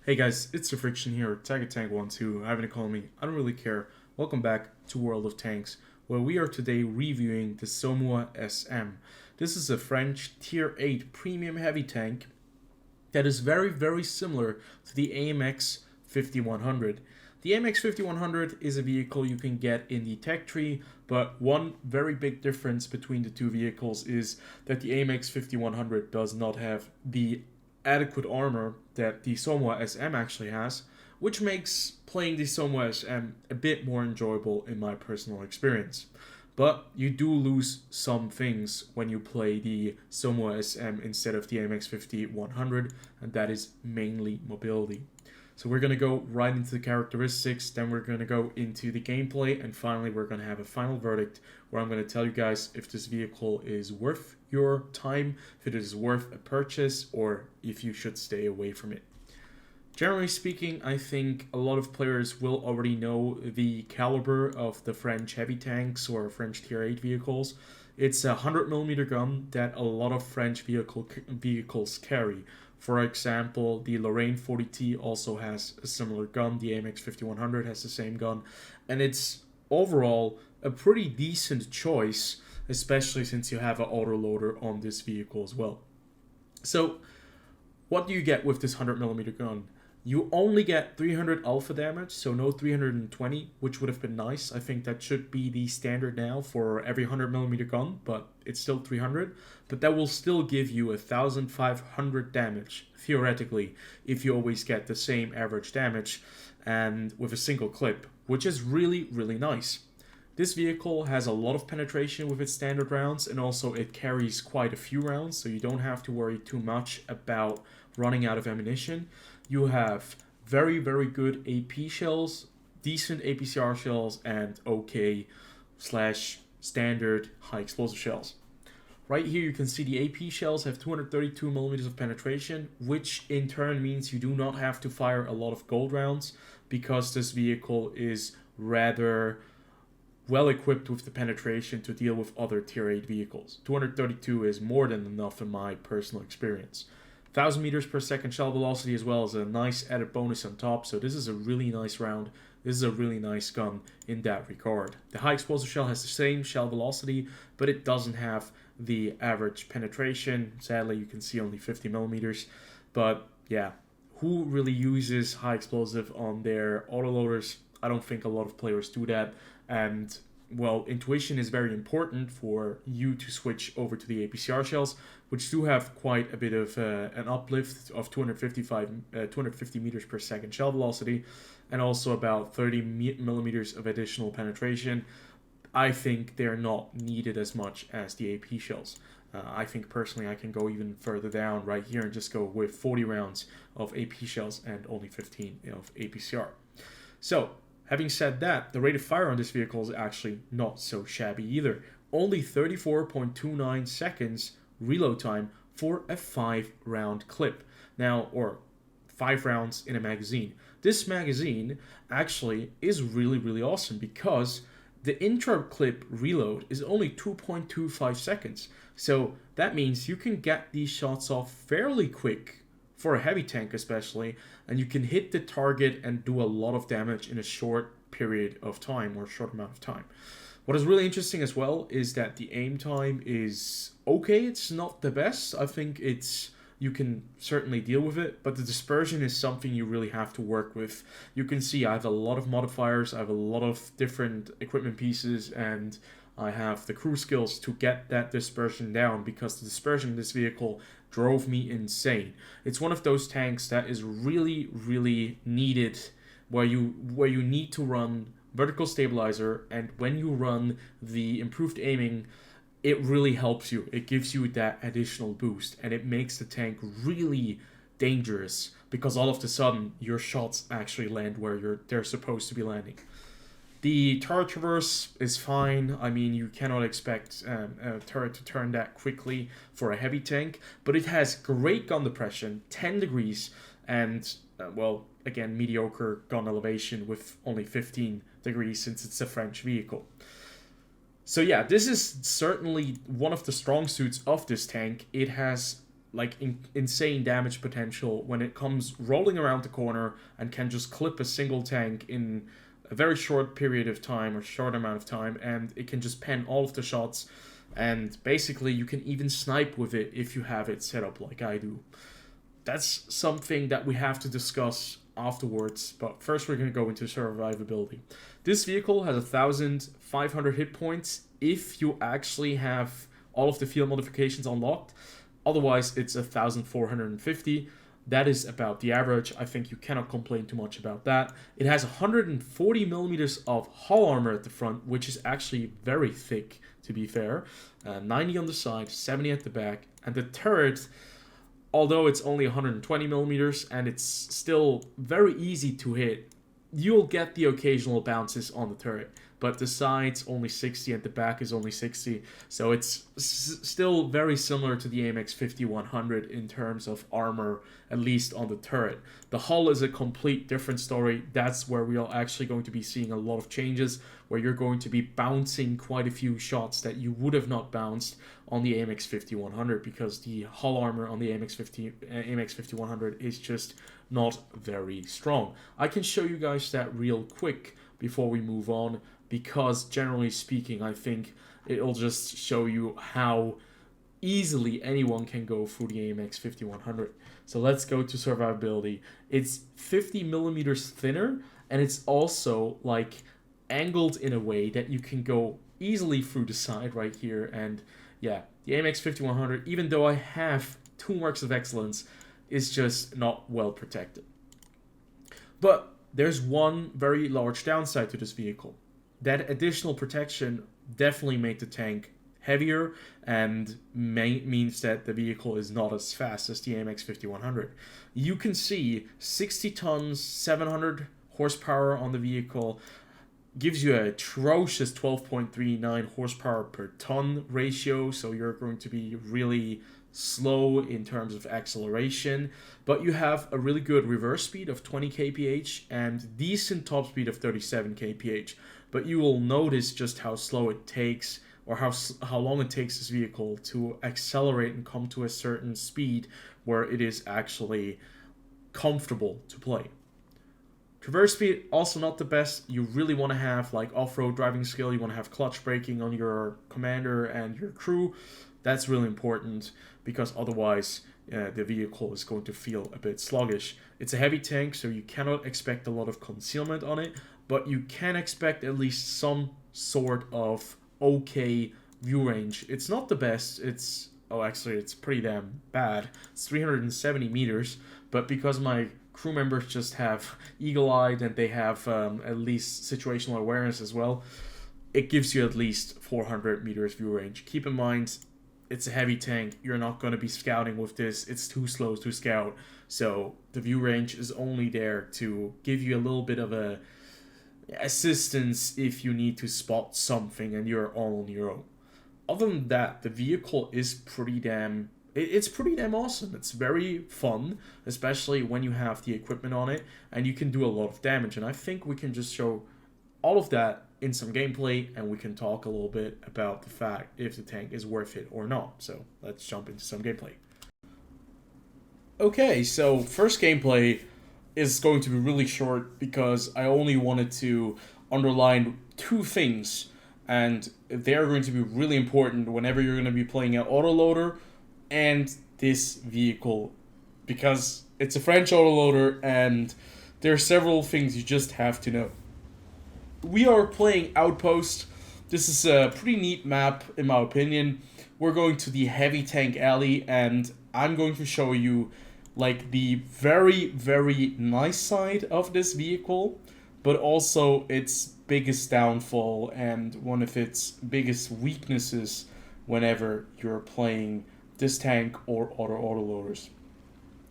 Hey guys, it's TheFrXion here, Tank12, however you call me, I don't really care. Welcome back to World of Tanks, where we are today reviewing the Somua SM. This is a French Tier 8 premium heavy tank that is very similar to the AMX 5100. The AMX 5100 is a vehicle you can get in the tech tree, but one very big difference between the two vehicles is that the AMX 5100 does not have the adequate armor that the Somua SM actually has, which makes playing the Somua SM a bit more enjoyable in my personal experience. But you do lose some things when you play the Somua SM instead of the AMX 5100, and that is mainly mobility. So we're going to go right into the characteristics, then we're going to go into the gameplay, and finally we're going to have a final verdict where I'm going to tell you guys if this vehicle is worth your time, if it is worth a purchase, or if you should stay away from it. Generally speaking, I think a lot of players will already know the caliber of the French heavy tanks or French Tier 8 vehicles. It's a 100mm gun that a lot of French vehicles carry. For example, the Lorraine 40T also has a similar gun. The AMX 5100 has the same gun. And it's overall a pretty decent choice, especially since you have an autoloader on this vehicle as well. So, what do you get with this 100mm gun? You only get 300 alpha damage, so no 320, which would have been nice. I think that should be the standard now for every 100mm gun, but it's still 300. But that will still give you 1,500 damage, theoretically, if you always get the same average damage and with a single clip, which is really nice. This vehicle has a lot of penetration with its standard rounds, and also it carries quite a few rounds, so you don't have to worry too much about running out of ammunition. You have very good AP shells, decent APCR shells, and okay / standard high explosive shells. Right here you can see the AP shells have 232mm of penetration, which in turn means you do not have to fire a lot of gold rounds because this vehicle is rather well equipped with the penetration to deal with other tier 8 vehicles. 232 is more than enough in my personal experience. 1000 meters per second shell velocity as well as a nice added bonus on top, so this is a really nice round. This is a really nice gun in that regard. The high explosive shell has the same shell velocity, but it doesn't have the average penetration. Sadly, you can see only 50mm, but yeah, who really uses high explosive on their autoloaders? I don't think a lot of players do that, and well, intuition is very important for you to switch over to the APCR shells, which do have quite a bit of an uplift of 250 meters per second shell velocity, and also about 30mm of additional penetration. I think they're not needed as much as the AP shells. I think personally I can go even further down right here and just go with 40 rounds of AP shells and only 15 of APCR. So, having said that, the rate of fire on this vehicle is actually not so shabby either. Only 34.29 seconds reload time for a 5-round clip. Now, or 5 rounds in a magazine. This magazine actually is really awesome because the intro clip reload is only 2.25 seconds. So that means you can get these shots off fairly quick for a heavy tank especially, and you can hit the target and do a lot of damage in a short period of time or short amount of time. What is really interesting as well is that the aim time is okay. It's not the best. I think you can certainly deal with it, but the dispersion is something you really have to work with. You can see I have a lot of modifiers, I have a lot of different equipment pieces, and I have the crew skills to get that dispersion down because the dispersion in this vehicle drove me insane. It's one of those tanks that is really needed where you need to run vertical stabilizer, and when you run the improved aiming, it really helps you. It gives you that additional boost, and it makes the tank really dangerous because all of a sudden your shots actually land where they're supposed to be landing. The turret traverse is fine. I mean, you cannot expect a turret to turn that quickly for a heavy tank, but it has great gun depression, 10 degrees, and, well, again, mediocre gun elevation with only 15 degrees since it's a French vehicle. So yeah, this is certainly one of the strong suits of this tank. It has like insane damage potential when it comes rolling around the corner and can just clip a single tank in a very short period of time or short amount of time, and it can just pen all of the shots, and basically you can even snipe with it if you have it set up like I do. That's something that we have to discuss afterwards, but first we're going to go into survivability. This vehicle has 1,500 hit points if you actually have all of the field modifications unlocked. Otherwise, it's 1,450. That is about the average. I think you cannot complain too much about that. It has 140 millimeters of hull armor at the front, which is actually very thick, to be fair. 90 on the side, 70 at the back. And the turret, although it's only 120 millimeters and it's still very easy to hit, you'll get the occasional bounces on the turret. But the side's only 60 and the back is only 60. So it's still very similar to the AMX 5100 in terms of armor, at least on the turret. The hull is a complete different story. That's where we are actually going to be seeing a lot of changes, where you're going to be bouncing quite a few shots that you would have not bounced on the AMX 5100, because the hull armor on the AMX 5100 is just not very strong. I can show you guys that real quick before we move on, because generally speaking, I think it'll just show you how easily anyone can go through the AMX 5100. So let's go to survivability. It's 50 millimeters thinner, and it's also like angled in a way that you can go easily through the side right here. And yeah, the AMX 5100, even though I have 2 marks of excellence, is just not well protected. But there's one very large downside to this vehicle. That additional protection definitely made the tank heavier and means that the vehicle is not as fast as the AMX 5100. You can see 60 tons, 700 horsepower on the vehicle, gives you a atrocious 12.39 horsepower per ton ratio, so you're going to be really slow in terms of acceleration, but you have a really good reverse speed of 20 kph and decent top speed of 37 kph. But you will notice just how slow it takes, or how long it takes this vehicle to accelerate and come to a certain speed where it is actually comfortable to play. Traverse speed, also not the best. You really want to have like off-road driving skill. You want to have clutch braking on your commander and your crew. That's really important, because otherwise the vehicle is going to feel a bit sluggish. It's a heavy tank, so you cannot expect a lot of concealment on it, but you can expect at least some sort of okay view range. It's not the best. It's pretty damn bad. It's 370 meters, but because my crew members just have eagle-eyed and they have at least situational awareness as well, it gives you at least 400 meters view range. Keep in mind, it's a heavy tank. You're not going to be scouting with this. It's too slow to scout. So the view range is only there to give you a little bit of a assistance if you need to spot something and you're all on your own. Other than that, the vehicle is pretty damn awesome. It's very fun, especially when you have the equipment on it and you can do a lot of damage. And I think we can just show all of that in some gameplay, and we can talk a little bit about the fact if the tank is worth it or not. So let's jump into some gameplay. Okay, so first gameplay is going to be really short because I only wanted to underline 2 things, and they're going to be really important whenever you're going to be playing an autoloader and this vehicle, because it's a French autoloader and there are several things you just have to know. We are playing Outpost. This is a pretty neat map in my opinion. We're going to the heavy tank alley, and I'm going to show you like the very, very nice side of this vehicle, but also its biggest downfall and one of its biggest weaknesses whenever you're playing this tank or other autoloaders.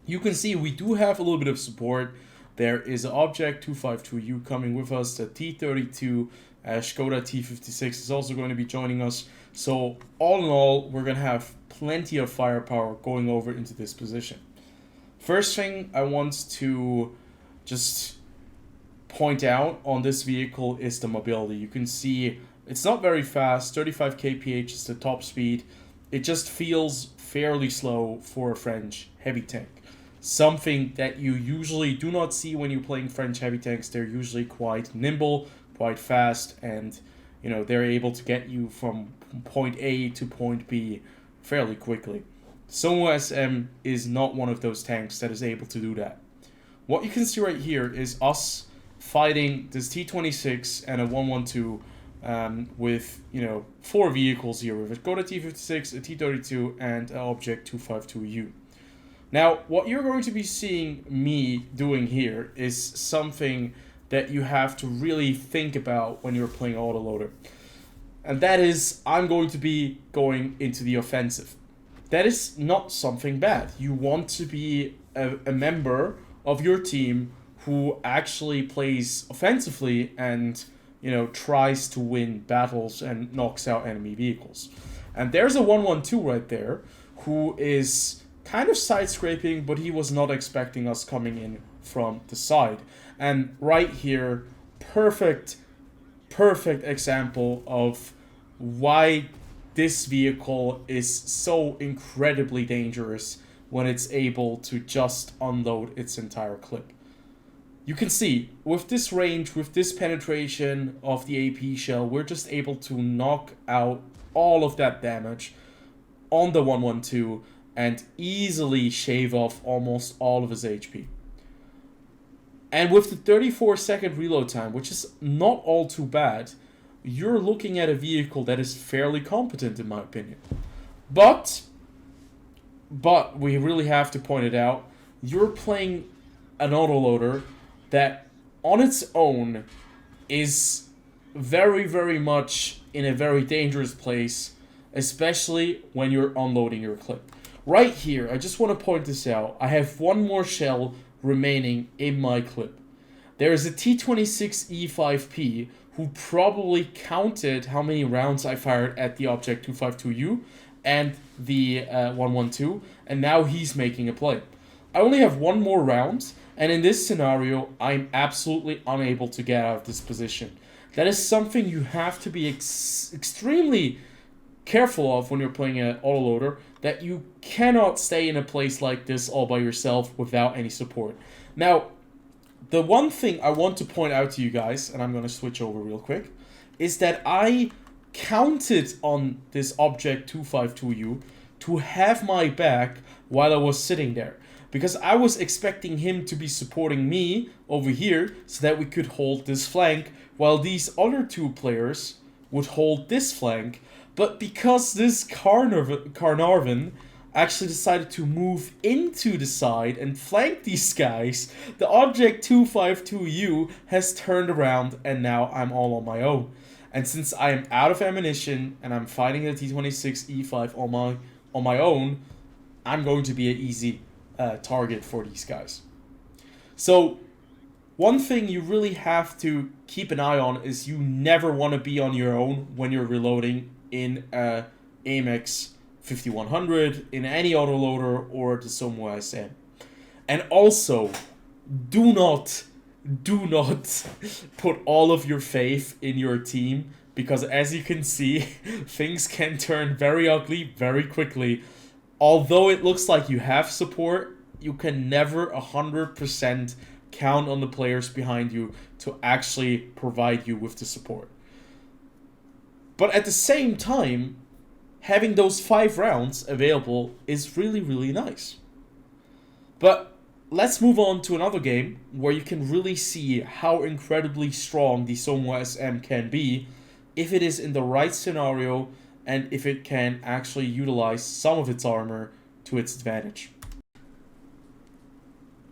You can see we do have a little bit of support. There is an Object 252U coming with us. The T32 Skoda T56 is also going to be joining us. So all in all, we're going to have plenty of firepower going over into this position. First thing I want to just point out on this vehicle is the mobility. You can see it's not very fast. 35 kph is the top speed. it just feels fairly slow for a French heavy tank. Something that you usually do not see when you're playing French heavy tanks. They're usually quite nimble, quite fast, and they're able to get you from point A to point B fairly quickly. Somua SM is not one of those tanks that is able to do that. What you can see right here is us fighting this T26 and a 112 with 4 vehicles here with a Skoda T56, a T32, and an Object 252U. Now, what you're going to be seeing me doing here is something that you have to really think about when you're playing autoloader. And that is, I'm going to be going into the offensive. That is not something bad. You want to be a member of your team who actually plays offensively and tries to win battles and knocks out enemy vehicles. And there's a 112 right there who is kind of side scraping, but he was not expecting us coming in from the side. And right here, perfect example of why this vehicle is so incredibly dangerous when it's able to just unload its entire clip. You can see, with this range, with this penetration of the AP shell, we're just able to knock out all of that damage on the 112 and easily shave off almost all of his HP. And with the 34-second reload time, which is not all too bad, you're looking at a vehicle that is fairly competent in my opinion. But we really have to point it out, you're playing an autoloader that on its own is very much in a very dangerous place, especially when you're unloading your clip. Right here, I just want to point this out. I have one more shell remaining in my clip. There is a T26 E5P who probably counted how many rounds I fired at the Object 252U and the 112, and now he's making a play. I only have one more round, and in this scenario, I'm absolutely unable to get out of this position. That is something you have to be extremely careful of when you're playing an autoloader, that you cannot stay in a place like this all by yourself without any support. Now, the one thing I want to point out to you guys, and I'm going to switch over real quick, is that I counted on this Object 252U to have my back while I was sitting there, because I was expecting him to be supporting me over here so that we could hold this flank while these other two players would hold this flank. But because this Carnarvon actually decided to move into the side and flank these guys, the Object 252U has turned around and now I'm all on my own. And since I am out of ammunition and I'm fighting the T26 E5 on my own, I'm going to be an easy target for these guys. So one thing you really have to keep an eye on is you never want to be on your own when you're reloading in a Amex 5100, in any autoloader, or the Somua SM. And also, do not put all of your faith in your team, because as you can see, things can turn very ugly very quickly. Although it looks like you have support, you can never 100% count on the players behind you to actually provide you with the support. But at the same time, having those 5 rounds available is really nice. But let's move on to another game where you can really see how incredibly strong the Somua SM can be if it is in the right scenario and if it can actually utilize some of its armor to its advantage.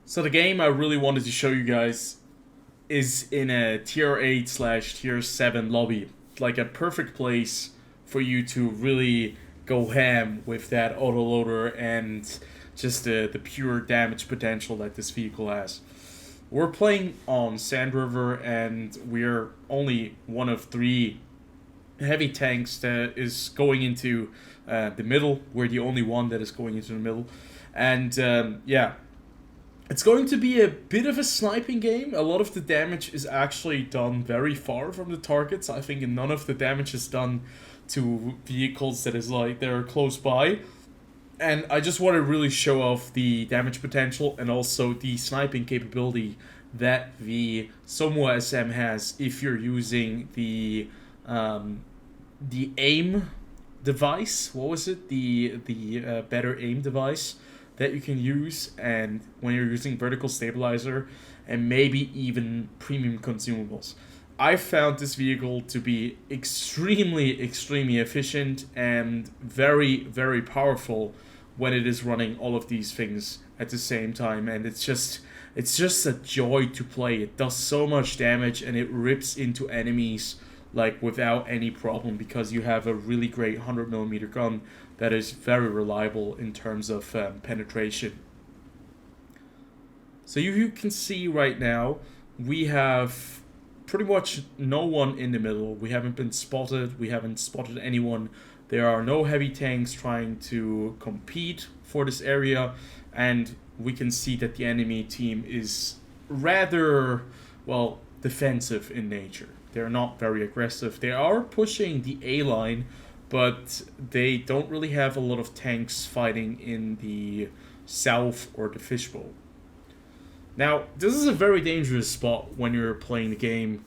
So the game I really wanted to show you guys is in a tier 8/tier 7 lobby. Like a perfect place for you to really go ham with that autoloader and just the pure damage potential that this vehicle has. We're playing on Sand River, and we're only one of 3 heavy tanks that is going into the middle. We're the only one that is going into the middle. And yeah, It's going to be a bit of a sniping game. A lot of the damage is actually done very far from the targets. I think none of the damage is done to vehicles that is like they're close by. And I just want to really show off the damage potential and also the sniping capability that the Somua SM has if you're using the aim device. What was it? The better aim device that you can use, and when you're using vertical stabilizer and maybe even premium consumables. I found this vehicle to be extremely efficient and very powerful when it is running all of these things at the same time, and it's just a joy to play. It does so much damage and it rips into enemies like without any problem because you have a really great 100mm gun that is very reliable in terms of penetration. So you can see right now we have pretty much no one in the middle. We haven't been spotted. We haven't spotted anyone. There are no heavy tanks trying to compete for this area, and we can see that the enemy team is rather, well, defensive in nature. They're not very aggressive. They are pushing the A line, but they don't really have a lot of tanks fighting in the south or the fishbowl. Now, this is a very dangerous spot when you're playing the game.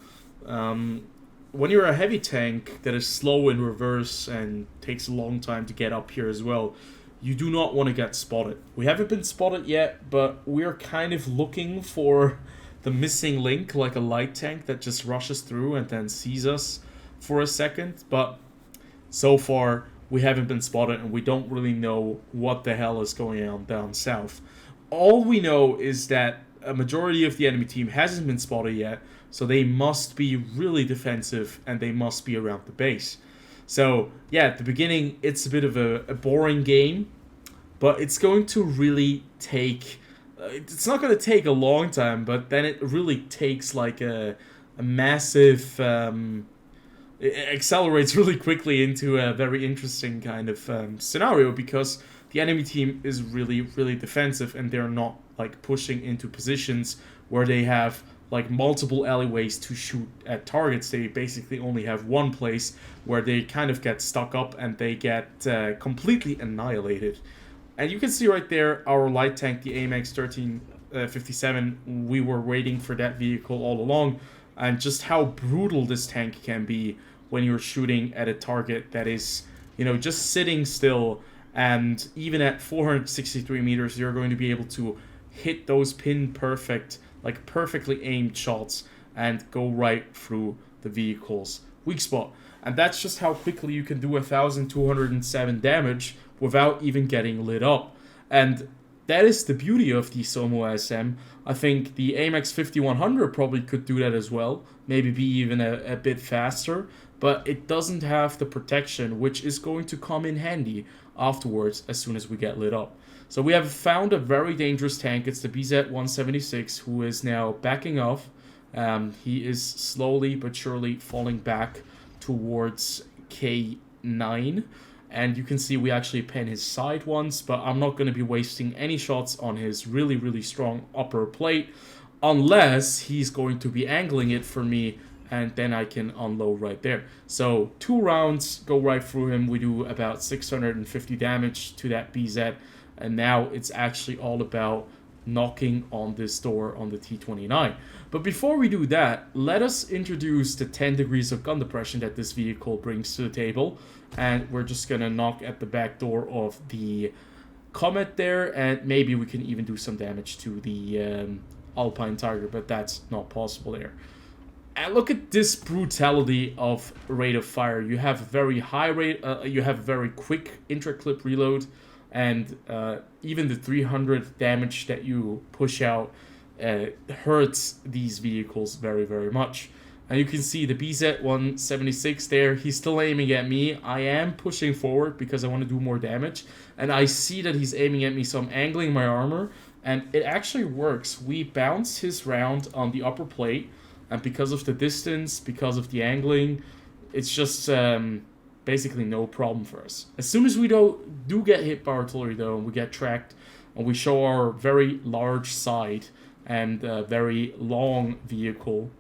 When you're a heavy tank that is slow in reverse and takes a long time to get up here as well, you do not want to get spotted. We haven't been spotted yet, but we're kind of looking for the missing link, like a light tank that just rushes through and then sees us for a second. But so far, we haven't been spotted and we don't really know what the hell is going on down south. All we know is that a majority of the enemy team hasn't been spotted yet, so they must be really defensive and they must be around the base. So yeah, at the beginning it's a bit of a boring game, but it's going to really take, it's not going to take a long time, but then it really takes like a massive, it accelerates really quickly into a very interesting kind of scenario because the enemy team is really defensive and they're not like pushing into positions where they have like multiple alleyways to shoot at targets. They basically only have one place where they kind of get stuck up and they get completely annihilated. And you can see right there our light tank, the AMX 1357. We were waiting for that vehicle all along, and just how brutal this tank can be when you're shooting at a target that is, you know, just sitting still. And even at 463 meters, you're going to be able to hit those pin perfect, like perfectly aimed shots and go right through the vehicle's weak spot. And that's just how quickly you can do 1,207 damage without even getting lit up. And that is the beauty of the Somua SM. I think the AMX 5100 probably could do that as well, maybe be even a bit faster, but it doesn't have the protection, which is going to come in handy afterwards as soon as we get lit up. So we have found a very dangerous tank. It's the BZ-176, who is now backing off. He is slowly but surely falling back towards K9. And you can see we actually pen his side once, but I'm not going to be wasting any shots on his really strong upper plate unless he's going to be angling it for me, and then I can unload right there. So 2 rounds go right through him. We do about 650 damage to that BZ, and now it's actually all about knocking on this door on the T29. But before we do that, let us introduce the 10 degrees of gun depression that this vehicle brings to the table. And we're just gonna knock at the back door of the Comet there, and maybe we can even do some damage to the Alpine Tiger, but that's not possible there. And look at this brutality of rate of fire. You have a very high rate, you have a very quick intra-clip reload, and even the 300 damage that you push out hurts these vehicles very much. And you can see the BZ-176 there, he's still aiming at me. I am pushing forward because I want to do more damage, and I see that he's aiming at me, so I'm angling my armor, and it actually works. We bounce his round on the upper plate, and because of the distance, because of the angling, it's just basically no problem for us. As soon as we do get hit by artillery though, and we get tracked, and we show our very large side and very long vehicle,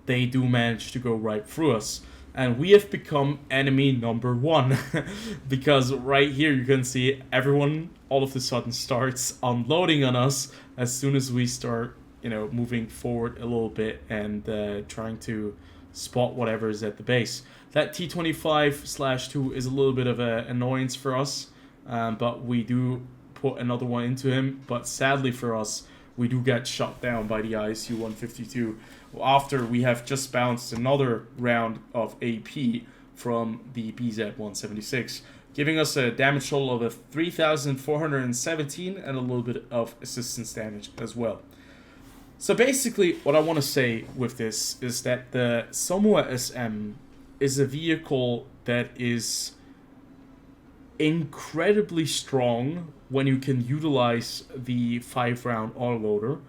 they do manage to go right through us. And we have become enemy number one. Because right here you can see everyone all of a sudden starts unloading on us as soon as we start, moving forward a little bit and trying to spot whatever is at the base. That T25/2 is a little bit of an annoyance for us, but we do put another one into him. But sadly for us, we do get shot down by the ISU 152 after we have just bounced another round of AP from the BZ 176, giving us a damage total of 3,417 and a little bit of assistance damage as well. So basically, what I want to say with this is that the Somua SM is a vehicle that is incredibly strong when you can utilize the 5-round autoloader,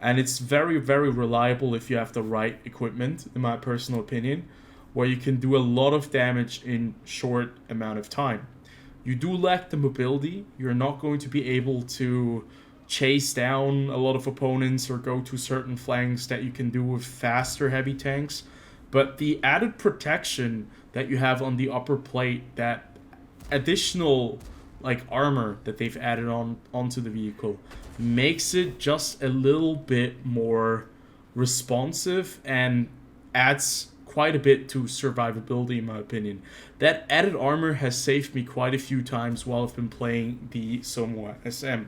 and it's very, very reliable if you have the right equipment, in my personal opinion, where you can do a lot of damage in short amount of time. You do lack the mobility. You're not going to be able to chase down a lot of opponents or go to certain flanks that you can do with faster heavy tanks, but the added protection that you have on the upper plate, that additional armor that they've added onto the vehicle, makes it just a little bit more responsive and adds quite a bit to survivability, in my opinion. That added armor has saved me quite a few times while I've been playing the Somua SM,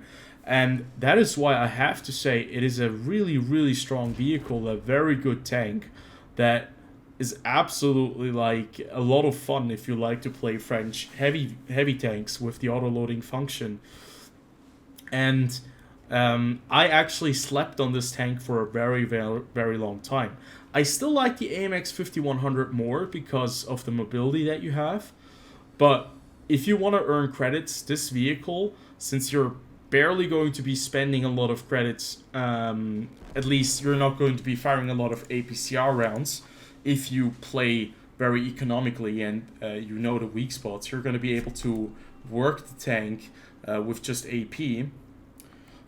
and that is why I have to say it is a really, really strong vehicle, a very good tank that is absolutely a lot of fun if you like to play French heavy tanks with the auto-loading function. And I actually slept on this tank for a very, very, very long time. I still like the AMX 5100 more because of the mobility that you have, but if you want to earn credits, this vehicle, since you're barely going to be spending a lot of credits, at least you're not going to be firing a lot of APCR rounds. If you play very economically and you know the weak spots, you're going to be able to work the tank with just AP.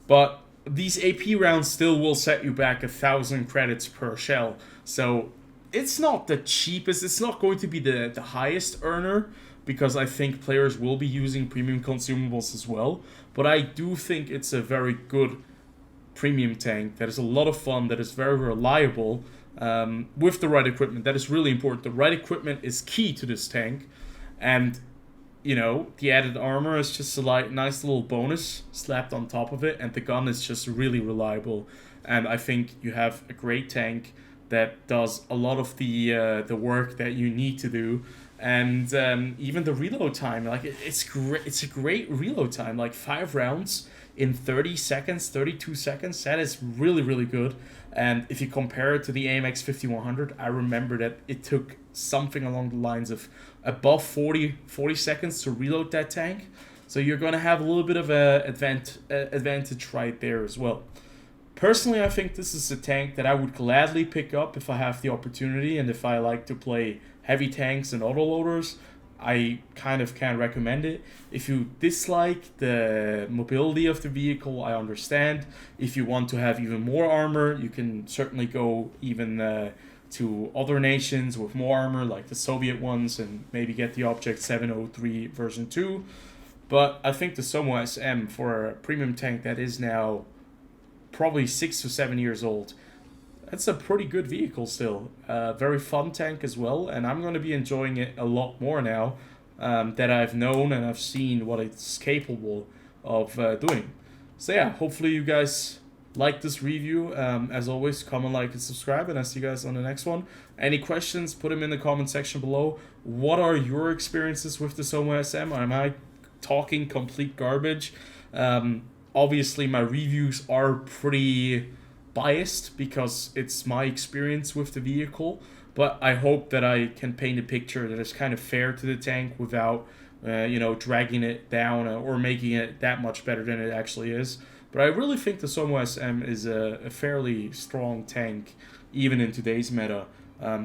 But these AP rounds still will set you back 1,000 credits per shell. So it's not the cheapest, it's not going to be the highest earner, because I think players will be using premium consumables as well. But I do think it's a very good premium tank that is a lot of fun, that is very reliable, with the right equipment. That is really important. The right equipment is key to this tank, and the added armor is just a nice little bonus slapped on top of it, and the gun is just really reliable. And I think you have a great tank that does a lot of the work that you need to do, and even the reload time, it's great. It's a great reload time, 5 rounds in 30 seconds, 32 seconds. That is really, really good. And if you compare it to the AMX 5100, I remember that it took something along the lines of above 40 seconds to reload that tank. So you're going to have a little bit of a advantage right there as well. Personally, I think this is a tank that I would gladly pick up if I have the opportunity, and if I like to play heavy tanks and autoloaders, I kind of can recommend it. If you dislike the mobility of the vehicle, I understand. If you want to have even more armor, you can certainly go even to other nations with more armor, like the Soviet ones, and maybe get the Object 703 version 2. But I think the Somua SM, for a premium tank that is now probably 6 to 7 years old, that's a pretty good vehicle still. Very fun tank as well, and I'm going to be enjoying it a lot more now that I've known and I've seen what it's capable of doing. So yeah, hopefully you guys like this review. As always, comment, like, and subscribe, and I'll see you guys on the next one. Any questions, put them in the comment section below. What are your experiences with the Somua SM? Am I talking complete garbage? Obviously, my reviews are pretty biased because it's my experience with the vehicle, but I hope that I can paint a picture that is kind of fair to the tank without dragging it down or making it that much better than it actually is. But I really think the Somua SM is a fairly strong tank even in today's meta,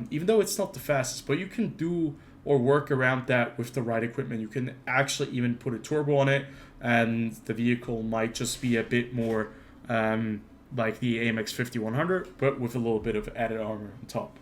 even though it's not the fastest. But you can do or work around that with the right equipment. You can actually even put a turbo on it, and the vehicle might just be a bit more like the AMX 5100, but with a little bit of added armor on top.